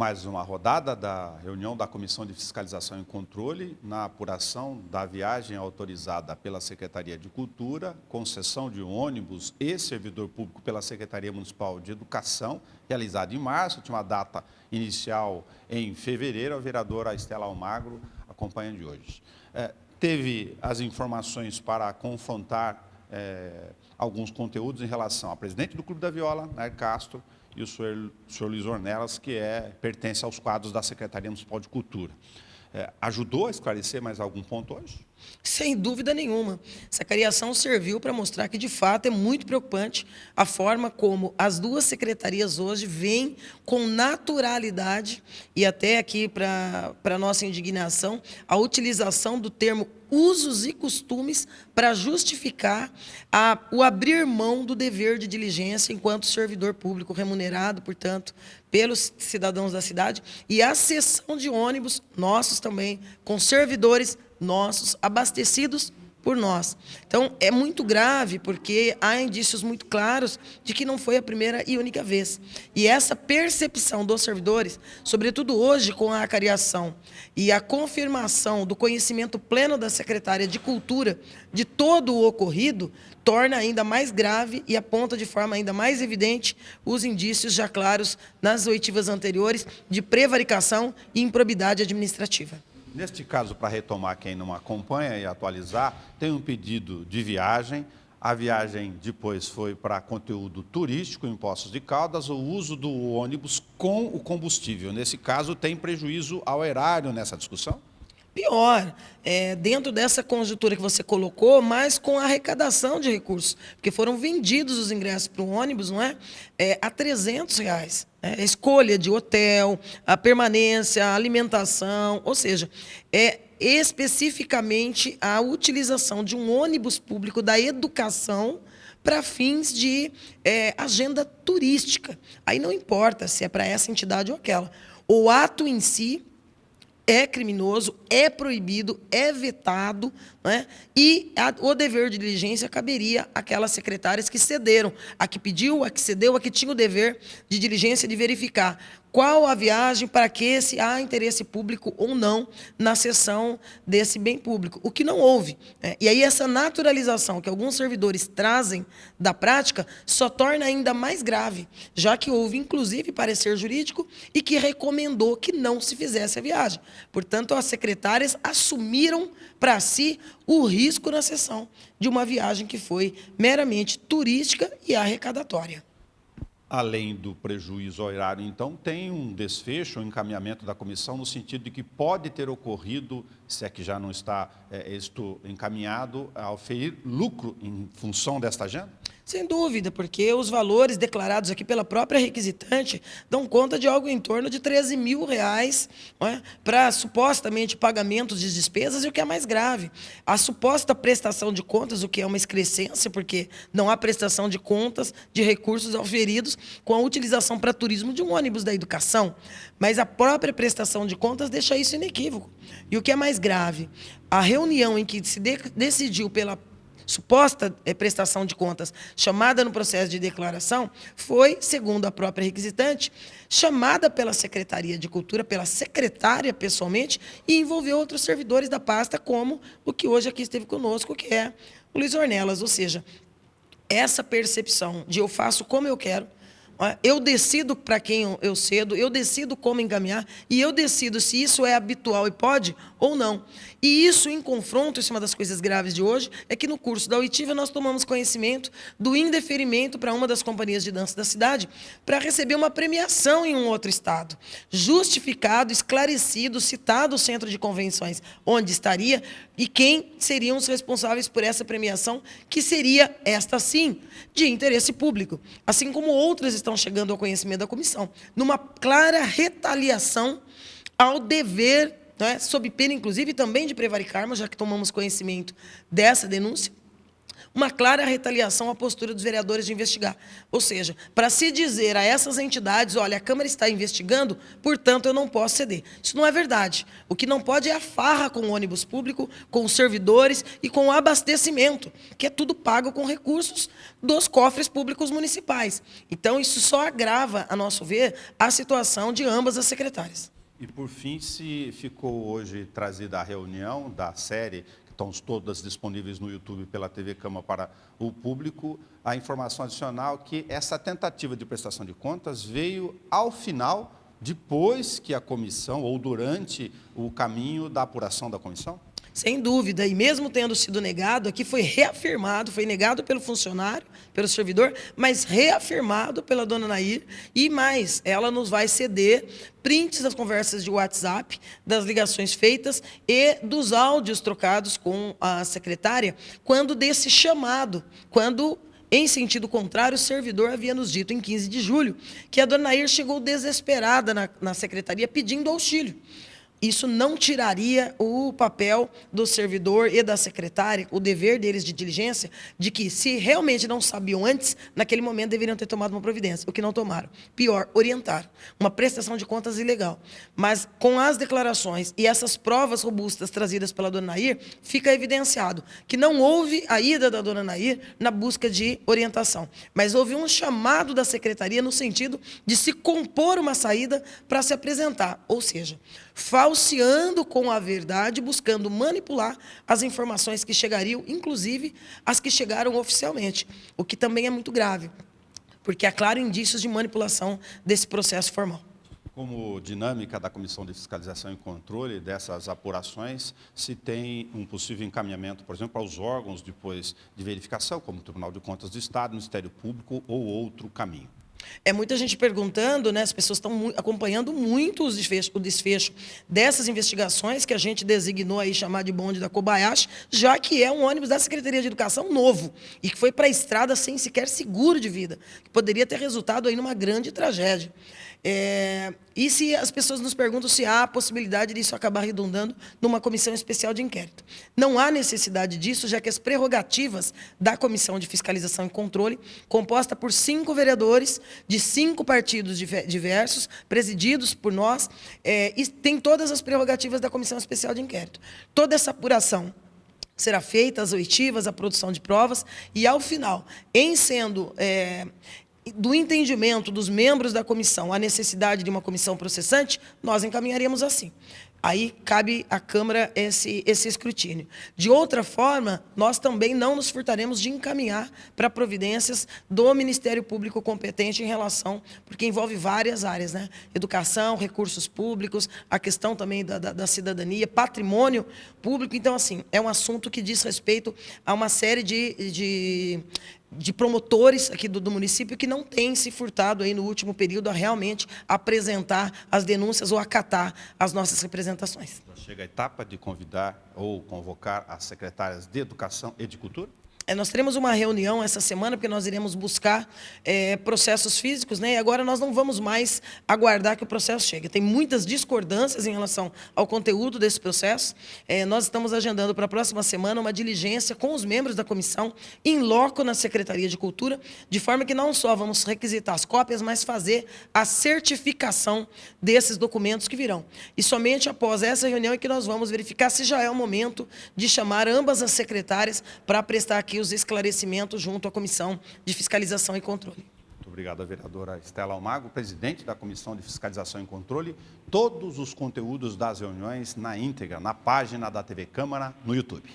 Mais uma rodada da reunião da Comissão de Fiscalização e Controle na apuração da viagem autorizada pela Secretaria de Cultura, concessão de ônibus e servidor público pela Secretaria Municipal de Educação, realizada em março, tinha uma data inicial em fevereiro. A vereadora Estela Almagro acompanha de hoje. Teve as informações para confrontar alguns conteúdos em relação ao presidente do Clube da Viola, Nair Castro, e o senhor Luiz Ornelas, que pertence aos quadros da Secretaria Municipal de Cultura. Ajudou a esclarecer mais algum ponto hoje? Sem dúvida nenhuma. Essa criação serviu para mostrar que, de fato, é muito preocupante a forma como as duas secretarias hoje veem com naturalidade, e até aqui para nossa indignação, a utilização do termo usos e costumes para justificar o abrir mão do dever de diligência enquanto servidor público remunerado, portanto, pelos cidadãos da cidade, e a cessão de ônibus, nossos também, com servidores nossos, abastecidos por nós. Então, é muito grave, porque há indícios muito claros de que não foi a primeira e única vez. E essa percepção dos servidores, sobretudo hoje com a acariação e a confirmação do conhecimento pleno da secretária de Cultura de todo o ocorrido, torna ainda mais grave e aponta de forma ainda mais evidente os indícios já claros nas oitivas anteriores de prevaricação e improbidade administrativa. Neste caso, para retomar quem não acompanha e atualizar, tem um pedido de viagem. A viagem depois foi para conteúdo turístico em Poços de Caldas, o uso do ônibus com o combustível. Nesse caso, tem prejuízo ao erário nessa discussão? Pior, dentro dessa conjuntura que você colocou, mas com a arrecadação de recursos, porque foram vendidos os ingressos para o ônibus, não é? A R$300. A escolha de hotel, a permanência, a alimentação, ou seja, especificamente a utilização de um ônibus público da educação para fins de agenda turística. Aí não importa se é para essa entidade ou aquela. O ato em si é criminoso, é proibido, é vetado, né? E o dever de diligência caberia àquelas secretárias que cederam, a que pediu, a que cedeu, a que tinha o dever de diligência de verificar qual a viagem, para que, se há interesse público ou não na cessão desse bem público, o que não houve. E aí essa naturalização que alguns servidores trazem da prática só torna ainda mais grave, já que houve, inclusive, parecer jurídico e que recomendou que não se fizesse a viagem. Portanto, as secretárias assumiram para si o risco na cessão de uma viagem que foi meramente turística e arrecadatória. Além do prejuízo ao erário, então, tem um desfecho, um encaminhamento da comissão no sentido de que pode ter ocorrido, se é que já não está isto encaminhado, a oferir lucro em função desta agenda? Sem dúvida, porque os valores declarados aqui pela própria requisitante dão conta de algo em torno de R$13 mil, para supostamente pagamentos de despesas, e o que é mais grave, a suposta prestação de contas, o que é uma excrescência, porque não há prestação de contas de recursos auferidos com a utilização para turismo de um ônibus da educação, mas a própria prestação de contas deixa isso inequívoco. E o que é mais grave, a reunião em que se decidiu pela suposta prestação de contas chamada no processo de declaração foi, segundo a própria requisitante, chamada pela Secretaria de Cultura, pela secretária pessoalmente, e envolveu outros servidores da pasta, como o que hoje aqui esteve conosco, que é o Luiz Ornelas. Ou seja, essa percepção de eu faço como eu quero, eu decido para quem eu cedo, eu decido como encaminhar, e eu decido se isso é habitual e pode ou não. E isso, em confronto, isso é uma das coisas graves de hoje, é que no curso da oitiva nós tomamos conhecimento do indeferimento para uma das companhias de dança da cidade para receber uma premiação em um outro estado. Justificado, esclarecido, citado o centro de convenções onde estaria e quem seriam os responsáveis por essa premiação, que seria, esta sim, de interesse público. Assim como outras estão chegando ao conhecimento da comissão, numa clara retaliação ao dever, sob pena, inclusive, também de prevaricarmos, já que tomamos conhecimento dessa denúncia, uma clara retaliação à postura dos vereadores de investigar. Ou seja, para se dizer a essas entidades, olha, a Câmara está investigando, portanto, eu não posso ceder. Isso não é verdade. O que não pode é a farra com o ônibus público, com os servidores e com o abastecimento, que é tudo pago com recursos dos cofres públicos municipais. Então, isso só agrava, a nosso ver, a situação de ambas as secretárias. E, por fim, se ficou hoje trazida a reunião da série, que estão todas disponíveis no YouTube pela TV Câmara para o público, a informação adicional que essa tentativa de prestação de contas veio ao final, depois que a comissão, ou durante o caminho da apuração da comissão? Sem dúvida, e mesmo tendo sido negado, aqui foi reafirmado, foi negado pelo funcionário, pelo servidor, mas reafirmado pela dona Nair, e mais, ela nos vai ceder prints das conversas de WhatsApp, das ligações feitas e dos áudios trocados com a secretária, quando desse chamado, quando, em sentido contrário, o servidor havia nos dito, em 15 de julho, que a dona Nair chegou desesperada na secretaria pedindo auxílio. Isso não tiraria o papel do servidor e da secretária, o dever deles de diligência, de que, se realmente não sabiam antes, naquele momento deveriam ter tomado uma providência, o que não tomaram. Pior, orientaram. Uma prestação de contas ilegal. Mas, com as declarações e essas provas robustas trazidas pela dona Nair, fica evidenciado que não houve a ida da dona Nair na busca de orientação, mas houve um chamado da secretaria no sentido de se compor uma saída para se apresentar, ou seja, falseando com a verdade, buscando manipular as informações que chegariam, inclusive as que chegaram oficialmente, o que também é muito grave, porque há claros indícios de manipulação desse processo formal. Como dinâmica da Comissão de Fiscalização e Controle dessas apurações, se tem um possível encaminhamento, por exemplo, aos órgãos depois de verificação, como o Tribunal de Contas do Estado, Ministério Público ou outro caminho? É muita gente perguntando, né? As pessoas estão acompanhando muito o desfecho dessas investigações que a gente designou aí chamar de bonde da Kobayashi, já que é um ônibus da Secretaria de Educação novo e que foi para a estrada sem sequer seguro de vida, que poderia ter resultado aí numa grande tragédia. E se as pessoas nos perguntam se há a possibilidade disso acabar redundando numa comissão especial de inquérito. Não há necessidade disso, já que as prerrogativas da Comissão de Fiscalização e Controle, composta por 5 vereadores de 5 partidos diversos, presididos por nós, e tem todas as prerrogativas da Comissão Especial de Inquérito. Toda essa apuração será feita, as oitivas, a produção de provas, e, ao final, em sendo do entendimento dos membros da comissão a necessidade de uma comissão processante, nós encaminharíamos assim. Aí cabe à Câmara esse escrutínio. De outra forma, nós também não nos furtaremos de encaminhar para providências do Ministério Público competente em relação, porque envolve várias áreas, né? Educação, recursos públicos, a questão também da cidadania, patrimônio público. Então, assim, é um assunto que diz respeito a uma série de promotores aqui do município que não têm se furtado aí no último período a realmente apresentar as denúncias ou acatar as nossas representações. Chega a etapa de convidar ou convocar as secretárias de Educação e de Cultura? Nós teremos uma reunião essa semana, porque nós iremos buscar processos físicos, né? E agora nós não vamos mais aguardar que o processo chegue. Tem muitas discordâncias em relação ao conteúdo desse processo. Nós estamos agendando para a próxima semana uma diligência com os membros da comissão, em loco na Secretaria de Cultura, de forma que não só vamos requisitar as cópias, mas fazer a certificação desses documentos que virão. E somente após essa reunião é que nós vamos verificar se já é o momento de chamar ambas as secretárias para prestar aqui os esclarecimentos junto à Comissão de Fiscalização e Controle. Muito obrigado, a vereadora Estela Almago, presidente da Comissão de Fiscalização e Controle. Todos os conteúdos das reuniões na íntegra, na página da TV Câmara, no YouTube.